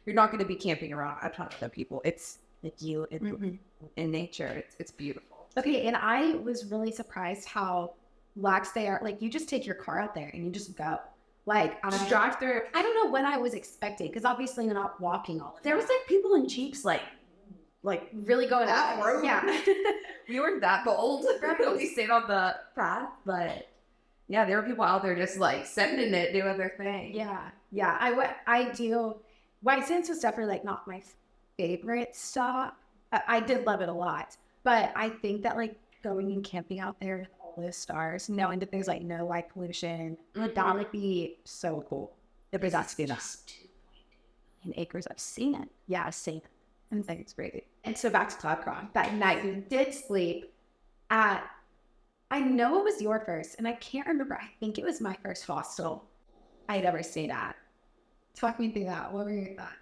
You're not going to be camping around a ton of other people. It's like you in nature. It's beautiful. Okay, and I was really surprised how lax they are. Like, you just take your car out there and you just go. Like, just drive through. I don't know what I was expecting, because obviously you're not walking all of There was like people in Jeeps like really going off out. road. Yeah. We weren't that bold. We stayed on the path, but yeah, there were people out there just like sending it, doing their thing. Yeah. I do. White Sands was definitely like not my favorite stop. I did love it a lot, but I think that like going and camping out there with all those stars, knowing that there's like no light pollution, that would be so cool. It was actually enough. 2.2 million acres of sand. Yeah, sand. I think it's great. And so back to Cloudcroft. That night we did sleep at, I know it was your first, and I can't remember. I think it was my first hostel I'd ever stayed at. Talk me through that. What were your thoughts?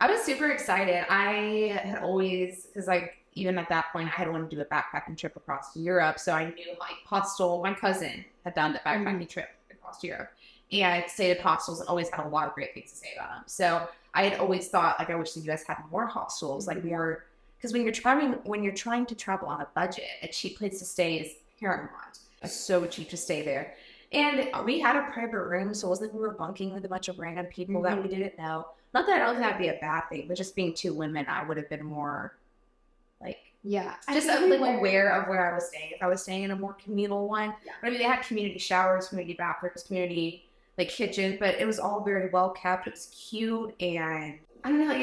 I was super excited. I had always, because like even at that point, I had wanted to do a backpacking trip across Europe. So I knew like hostel, my cousin had done the backpacking trip across Europe. And I stayed at hostels and always had a lot of great things to say about them. So I had always thought, like, I wish the U.S. had more hostels, like more, because when you're trying to travel on a budget, a cheap place to stay is paramount. It's so cheap to stay there. And we had a private room, so it wasn't like we were bunking with a bunch of random people that we didn't know. Not that I don't think that'd be a bad thing, but just being two women, I would have been more, like, just aware of where I was staying. If I was staying in a more communal one, but I mean, they had community showers, community bathrooms, community like kitchen, but it was all very well kept. It was cute, and I don't know,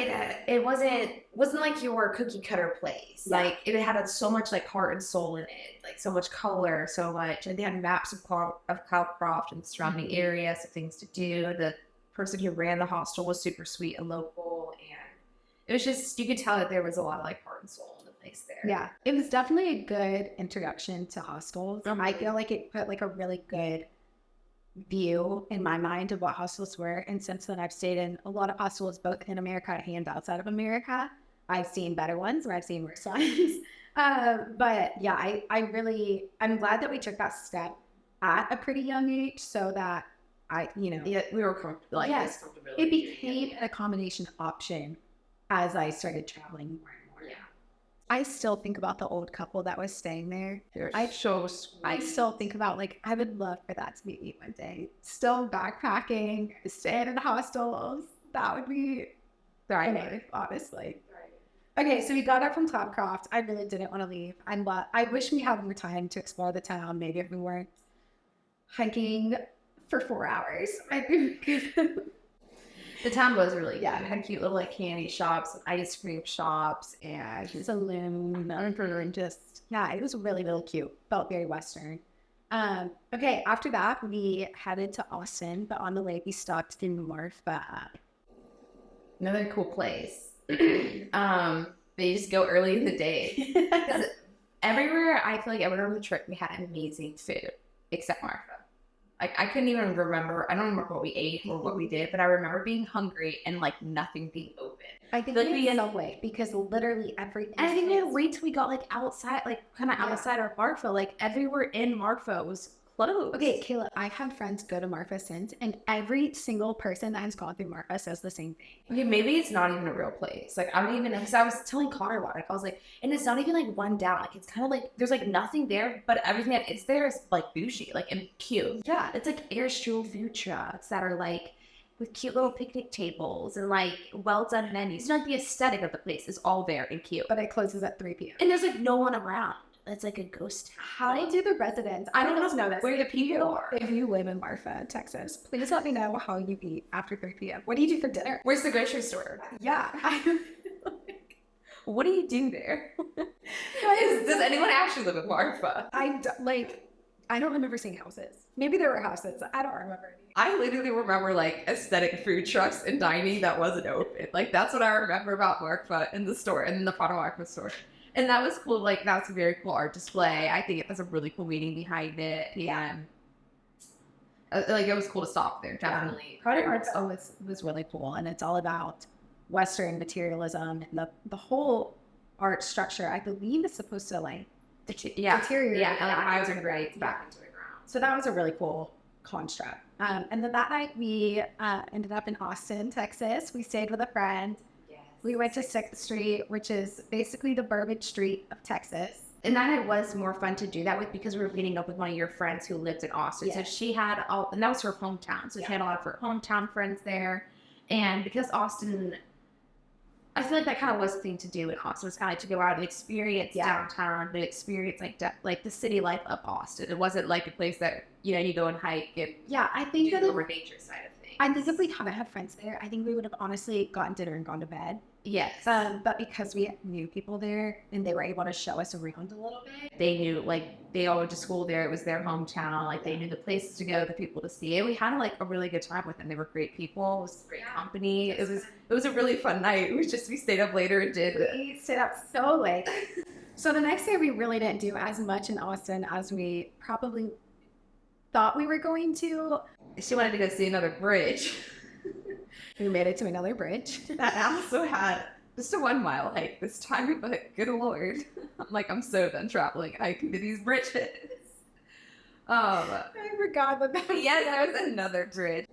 it wasn't like your cookie cutter place. Yeah. Like, it had so much like heart and soul in it, like so much color, so much, and they had maps of Cloudcroft and the surrounding areas of things to do. The person who ran the hostel was super sweet and local, and it was just, you could tell that there was a lot of like heart and soul in the place there. Yeah, it was definitely a good introduction to hostels. I feel like it put like a really good view in my mind of what hostels were. And since then, I've stayed in a lot of hostels, both in America and outside of America. I've seen better ones or I've seen worse ones. But yeah, I'm glad that we took that step at a pretty young age so that Yeah, we were comfortable. Like, yes, comfortability. it became an accommodation option as I started traveling more and more. Yeah. I still think about the old couple that was staying there. They're I so sweet. I still think about, like, I would love for that to be me one day. Still backpacking, staying in hostels. That would be thriving, honestly. Okay, so we got up from Topcroft. I really didn't want to leave. I wish we had more time to explore the town. Maybe if we weren't hiking for 4 hours. I think. The town was really good. Yeah. It had cute little like candy shops, ice cream shops, and Saloon, and just, yeah, it was really, really cute. Felt very Western. Okay, after that, we headed to Austin, but on the way, we stopped in Marfa. another cool place. They just go early in the day. 'Cause everywhere, I feel like everywhere on the trip, we had amazing food, except Marfa. Like, I couldn't even remember. I don't remember what we ate or what we did, but I remember being hungry and like nothing being open. I think Like, we in a way because literally everything. And I think we had to wait till we got like outside, like kind of outside our Marfa. Like everywhere in Marfa was closed. Okay, Kayla, I've had friends go to Marfa since, and every single person that has gone through Marfa says the same thing. Okay, maybe it's not even a real place. Like, I don't even know, because I was telling Connor about it. I was like, and it's not even like one down. Like, it's kind of like there's like nothing there, but everything that is there is like bougie, like, and cute. Yeah. It's like Airstream food trucks that are like with cute little picnic tables and like well done menus. You know, like the aesthetic of the place is all there and cute. But it closes at 3 p.m. And there's like no one around. It's like a ghost town. How do the residents, I don't know this, where the people are. if you live in Marfa, Texas, please let me know how you eat after 3 p.m. What do you do for dinner? Where's the grocery store? Yeah. What do you do there? Does anyone actually live in Marfa? I don't remember seeing houses. Maybe there were houses. I don't remember any. I literally remember like aesthetic food trucks and dining that wasn't open. Like, that's what I remember about Marfa in the store, in the Fata Marfa store. And that was cool. Like, that's a very cool art display. I think it has a really cool meaning behind it. And like, it was cool to stop there, definitely. Product arts always was really cool, and it's all about Western materialism and the whole art structure. I believe is supposed to like deteriorate. Yeah, and like highs are great back into the ground. So that was a really cool construct. And then that night we ended up in Austin, Texas. We stayed with a friend. Yes. We went to 6th Street, which is basically the Burbage Street of Texas. And that night was more fun to do that with because we were meeting up with one of your friends who lived in Austin. Yeah. So she had and that was her hometown. So she had a lot of her hometown friends there. And because Austin, I feel like that kind of was the thing to do in Austin. It was kind of like to go out and experience downtown, but experience like the city life of Austin. It wasn't like a place that, you go and hike and I think do that the nature side of things. I think if we hadn't had friends there, I think we would have honestly gotten dinner and gone to bed. Yes. But because we knew people there and they were able to show us around a little bit. They knew, like, they all went to school there. It was their hometown. Like, they knew the places to go, the people to see. And we had, like, a really good time with them. They were great people. It was great company. It was a really fun night. We stayed up later and We stayed up so late. So the next day, we really didn't do as much in Austin as we probably thought we were going to. She wanted to go see another bridge. We made it to another bridge. That also had just a 1 mile hike this time, but good Lord. I'm so done traveling hiking to these bridges. I forgot about that. Yeah, there was another bridge.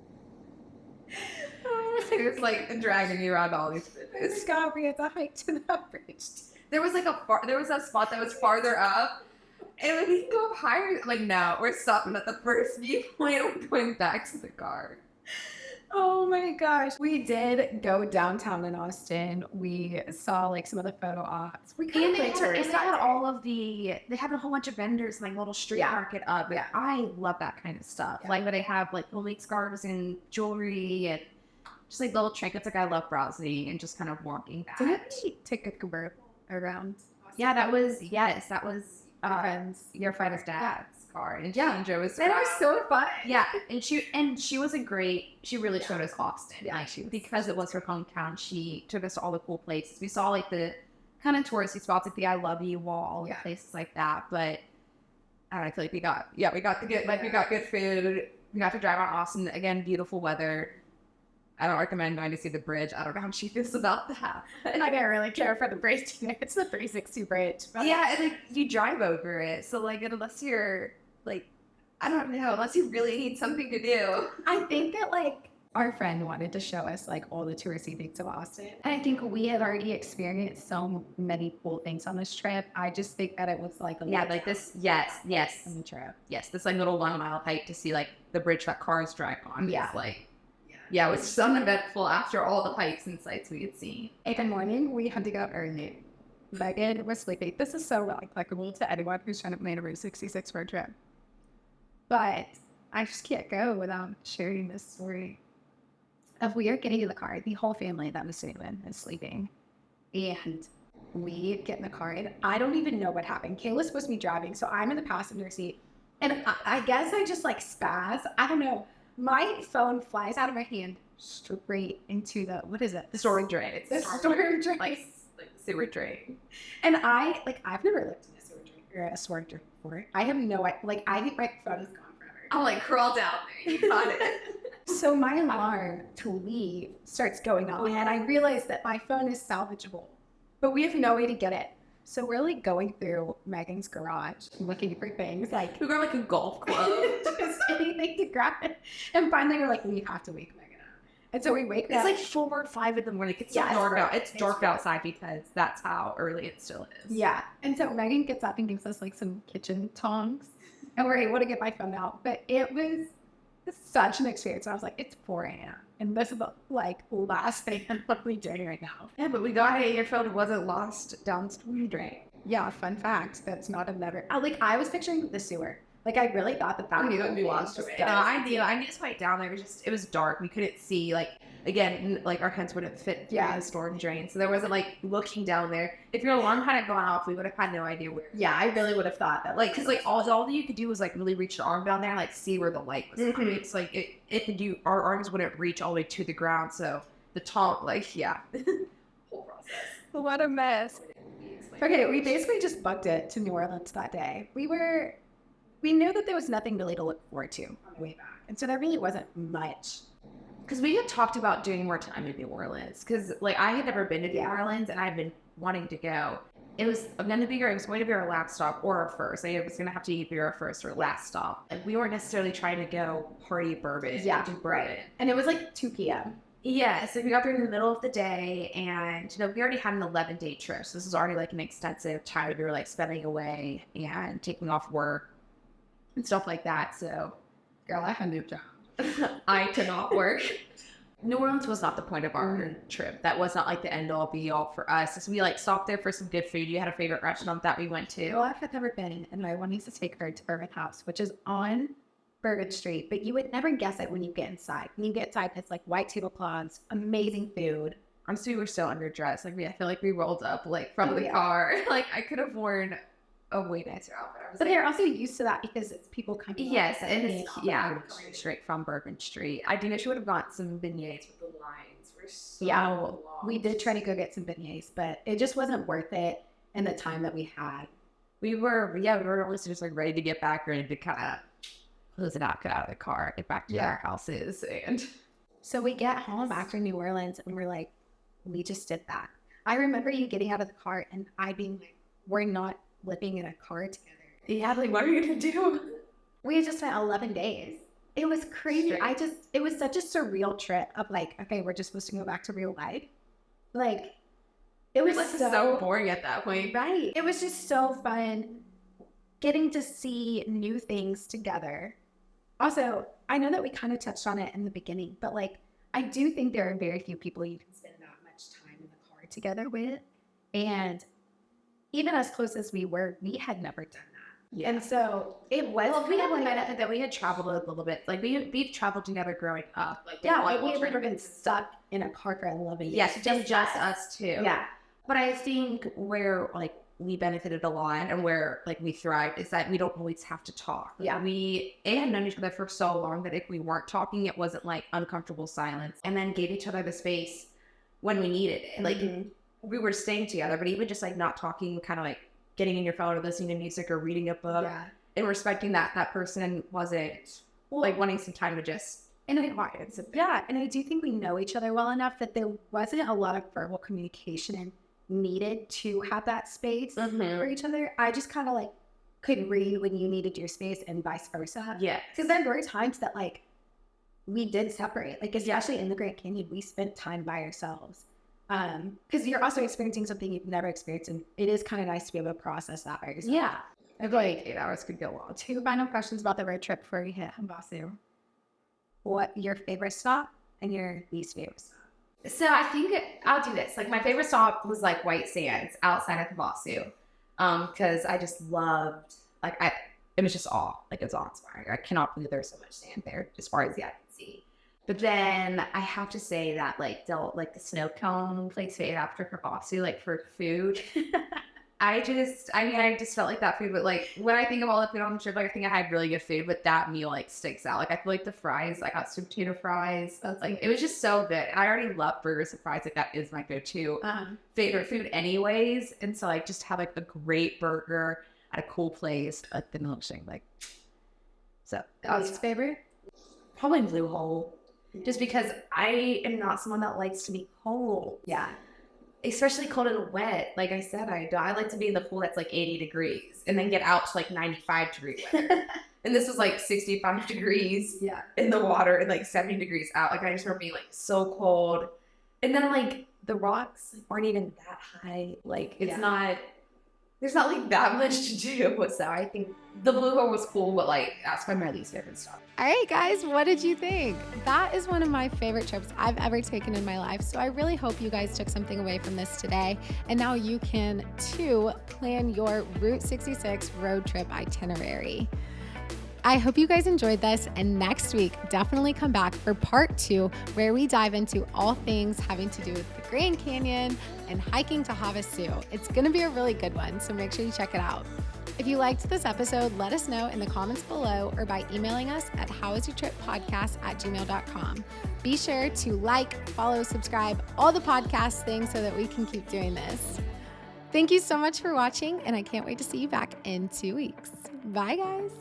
It was like dragging me around all these bridges. Scott, we had to hike to that bridge. There was a spot that was farther up. And when we can go up higher, like, no, we're stopping at the first viewpoint. We're going back to the car. Oh my gosh. We did go downtown in Austin. We saw like some of the photo ops. We kind of played tourists. They have a whole bunch of vendors, like little street market up. Yeah. I love that kind of stuff. Yeah. Like, where they have like homemade scarves and jewelry and just like little trinkets. Like, I love browsing and just kind of walking that. Didn't we take a convertible around? Yeah, that was Our friends. your friend's dad's car. And Yeah. Joe was That was so fun. Yeah, and she was she really showed us Austin. Yeah, Like, because it was her hometown, she took us to all the cool places. We saw like the kind of touristy spots, like the I Love You wall, and places like that. But I don't know, I feel like we got good food. We got to drive on Austin again. Beautiful weather. I don't recommend going to see the bridge. I don't know how she feels about that. And I didn't really care for the bridge. It's the 360 bridge. But Yeah, and like you drive over it, so like unless you're like, I don't know, unless you really need something to do. I think that like our friend wanted to show us like all the touristy things of Austin. And I think we had already experienced so many cool things on this trip. I just think that it was like a Yeah, like this. Yes, on the trip. yes. This like little 1 mile hike to see like the bridge that cars drive on. Yeah. It's like, yeah, it was so uneventful after all the hikes and sights we had seen. In the morning, we had to go early. Megan was sleeping. This is so applicable to anyone who's trying to plan a Route 66 road trip. But I just can't go without sharing this story. Of we are getting in the car, the whole family that was sitting in is sleeping. And we get in the car, and I don't even know what happened. Kayla's supposed to be driving, so I'm in the passenger seat. And I guess I just like spaz. I don't know. My phone flies out of my hand straight into the, what is it? The storage drain. It's The storage drain. like sewer drain. And I've never lived in a sewer drain or a storage drain before. I have no idea. Like, I think my phone is gone forever. I'll like crawl down there. You got it. So my alarm to leave starts going off, and I realize that my phone is salvageable, but we have no way to get it. So we're like going through Megan's garage, looking for things like We got like a golf club. just anything to grab it. And finally, we're like, we have to wake Megan up. And so we wake her It's up. like 4 or 5 in the morning. It's Yeah, dark out. it's It's dark dark. outside because that's how early it still is. Yeah. And so Megan gets up and gives us like some kitchen tongs, and we're able to get my phone out. But it was such an experience. I was like, it's 4 a.m. And this is the like last thing I'm probably doing right now. Yeah, but we got it. Your phone wasn't lost down the storm drain. Yeah, fun fact. That's not another. I was picturing the sewer. Like, I really thought that I knew would it would be lost just away. go. No, I knew. I knew this way down there. It was dark. We couldn't see. Like again, like our heads wouldn't fit through Yeah. the storm drain, so there wasn't like looking down there. If your alarm hadn't gone off, we would have had no idea where. Yeah, I really would have thought that. Like, cause like all you could do was like really reach the arm down there, and, like see where the light was. Mhm. It's like our arms wouldn't reach all the way to the ground, so the top, like yeah, whole process. What a mess. Okay, we basically just booked it to New Orleans that day. We knew that there was nothing really to look forward to on the way back. And so there really wasn't much. Because we had talked about doing more time in New Orleans. Because like I had never been to New Orleans, and I've been wanting to go. It was going to be our last stop or our first. It was going to have to either be our first or last stop. And we weren't necessarily trying to go party bourbon. Yeah, do bourbon. And it was like 2 p.m. Yeah, so we got there in the middle of the day, and we already had an 11-day trip. So this was already like an extensive time we were like spending away and taking off work and stuff like that. So, Girl, I had a new job. I took off work. New Orleans was not the point of our trip. That was not like the end all be all for us. So we like stopped there for some good food. You had a favorite restaurant that we went to? Well, I've never been, and I wanted to take her to Bourbon House, which is on Bourbon Street, but you would never guess it when you get inside. When you get inside, it's like white tablecloths, amazing food. Honestly, we were so underdressed. Like I feel like we rolled up like from the car. Like I could have worn a way nicer outfit. But they're also used to that because it's people coming. Yes, and it's coming straight from Bourbon Street. I do know she would have got some beignets, but the lines were so long. We did try to go get some beignets, but it just wasn't worth it in the time that we had. We were almost just like ready to get back, ready to kind of close it out, get out of the car, get back to our houses, and so we get home after New Orleans, and we're like, we just did that. I remember you getting out of the car and I being like, we're not living in a car together. Yeah, like what are we gonna do? We had just spent 11 days. It was crazy. Straight. It was such a surreal trip of like, okay, we're just supposed to go back to real life. Like, it was so boring at that point. Right. It was just so fun getting to see new things together. Also, I know that we kind of touched on it in the beginning, but like, I do think there are very few people you can spend that much time in the car together with. And even as close as we were, we had never done that. Yeah. And so it was. We had one night that we had traveled a little bit. Like we've traveled together growing up. Like we had never been stuck in a car for 11 years. Yes, just us two. Yeah. But I think where like we benefited a lot and where like we thrived is that we don't always have to talk. Yeah. We had known each other for so long that if we weren't talking, it wasn't like uncomfortable silence, and then gave each other the space when we needed it. Like we were staying together, but even just like not talking, kind of like getting in your phone or listening to music or reading a book and respecting that person wasn't like wanting some time to just and I do think we know each other well enough that there wasn't a lot of verbal communication needed to have that space for each other. I just kind of like could read when you needed your space and vice versa. Yeah. Because there were times that like we did separate, like especially in the Grand Canyon, we spent time by ourselves. Because you're also experiencing something you've never experienced, and it is kind of nice to be able to process that by yourself. Yeah. I feel like 8 hours could go long. 2 final questions about the road trip before we hit Havasu. What your favorite stop and your least favorite stop? So I think I'll do this. Like my favorite stop was like White Sands outside of Havasu. Because I just loved, like it was just awe. Like it was awe-inspiring. I cannot believe there's so much sand there as far as the eye can see. But then I have to say that like the snow cone place right after Havasu, like for food. I just felt like that food, but like when I think of all the food on the trip, like I think I had really good food, but that meal like sticks out. Like I feel like the fries, I got sweet potato fries. Like it was just so good. And I already love burgers and fries. Like that is my go-to favorite food anyways. And so like just have like a great burger at a cool place, like the milkshake, like so. That was favorite? Probably Blue Hole. Just because I am not someone that likes to be cold. Yeah. Especially cold and wet. Like I said, I like to be in the pool that's like 80 degrees and then get out to like 95 degree weather. And this was like 65 degrees in the water and like 70 degrees out. Like I just remember being like so cold. And then like the rocks aren't even that high. Like it's not, there's not like that much to do. So I think the Blue Hole was cool, but like that's probably my least favorite stuff. All right, guys, what did you think? That is one of my favorite trips I've ever taken in my life. So I really hope you guys took something away from this today. And now you can too plan your Route 66 road trip itinerary. I hope you guys enjoyed this, and next week, definitely come back for part 2, where we dive into all things having to do with the Grand Canyon and hiking to Havasu. It's gonna be a really good one, so make sure you check it out. If you liked this episode, let us know in the comments below or by emailing us at howisyourtrippodcast@gmail.com. Be sure to like, follow, subscribe, all the podcast things so that we can keep doing this. Thank you so much for watching, and I can't wait to see you back in 2 weeks. Bye, guys.